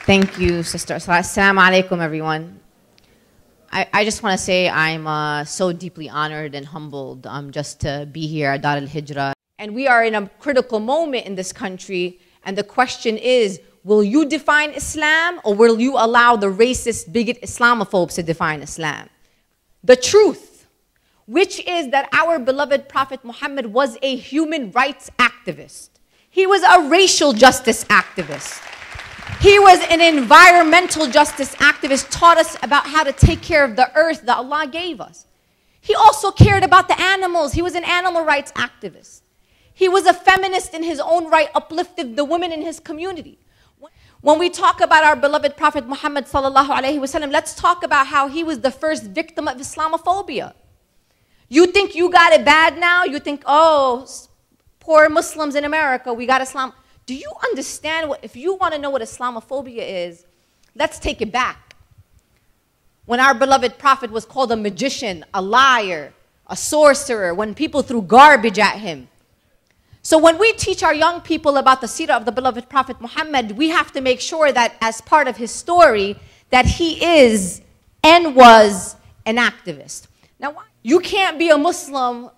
Thank you, sister. Assalamu alaikum, everyone. I just want to say I'm so deeply honored and humbled just to be here at Dar Al-Hijrah. And we are in a critical moment in this country. And the question is, will you define Islam or will you allow the racist, bigot Islamophobes to define Islam? The truth, which is that our beloved Prophet Mohammed was a human rights activist. He was a racial justice activist. He was an environmental justice activist, taught us about how to take care of the earth that Allah gave us. He also cared about the animals. He was an animal rights activist. He was a feminist in his own right, uplifted the women in his community. When we talk about our beloved Prophet Muhammad sallallahu alaihi wasallam, let's talk about how he was the first victim of Islamophobia. You think you got it bad now? You think, oh, poor Muslims in America, we got Islam. Do you understand what, if you want to know what Islamophobia is, let's take it back. When our beloved Prophet was called a magician, a liar, a sorcerer, when people threw garbage at him. So when we teach our young people about the seerah of the beloved Prophet Muhammad, we have to make sure that as part of his story, that he is and was an activist. Now, you can't be a Muslim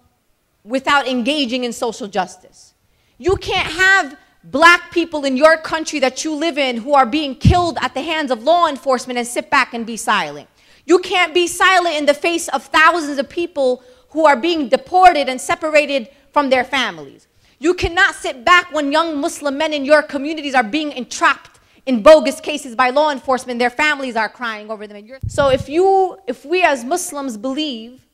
without engaging in social justice. You can't have black people in your country that you live in who are being killed at the hands of law enforcement and sit back and be silent. You can't be silent in the face of thousands of people who are being deported and separated from their families. You cannot sit back when young Muslim men in your communities are being entrapped in bogus cases by law enforcement. Their families are crying over them. So if we as Muslims believe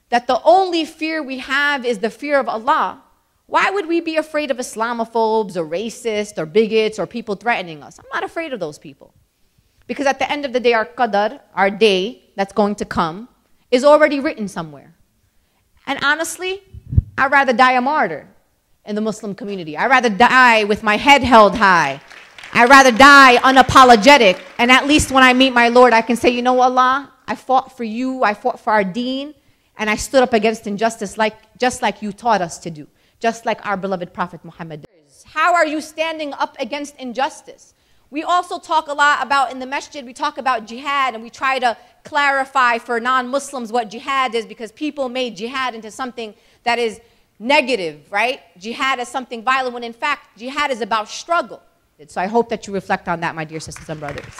that the only fear we have is the fear of Allah, why would we be afraid of Islamophobes or racists or bigots or people threatening us? I'm not afraid of those people. Because at the end of the day, our qadar, our day that's going to come, is already written somewhere. And honestly, I'd rather die a martyr in the Muslim community. I'd rather die with my head held high. I'd rather die unapologetic. And at least when I meet my Lord, I can say, you know, Allah, I fought for you, I fought for our deen, and I stood up against injustice just like you taught us to do. Just like our beloved Prophet Muhammad. How are you standing up against injustice? We also talk a lot about, in the masjid, we talk about jihad, and we try to clarify for non-Muslims what jihad is, because people made jihad into something that is negative, right? Jihad is something violent, when in fact, jihad is about struggle. So I hope that you reflect on that, my dear sisters and brothers.